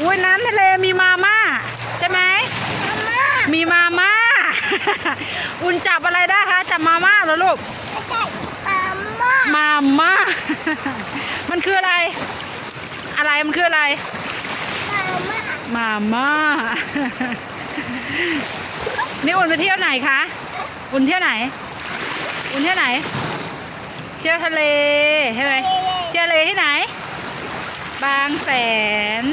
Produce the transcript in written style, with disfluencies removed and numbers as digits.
อุ้ยน้ำทะเลมีมาม่าใช่ไหมมีมาม่า อุ่นจับอะไรได้คะจับมาม่าเหรอลูกมาม่า มันคืออะไรอะไรมันคืออะไรมาม่า นี่อุ่นไปเที่ยวไหนคะอุ่นเที่ยวไหนอุ่นเที่ยวไหนเที่ยวทะเลใช่ไหมเที่ยวทะเลที่ไหนบางแสน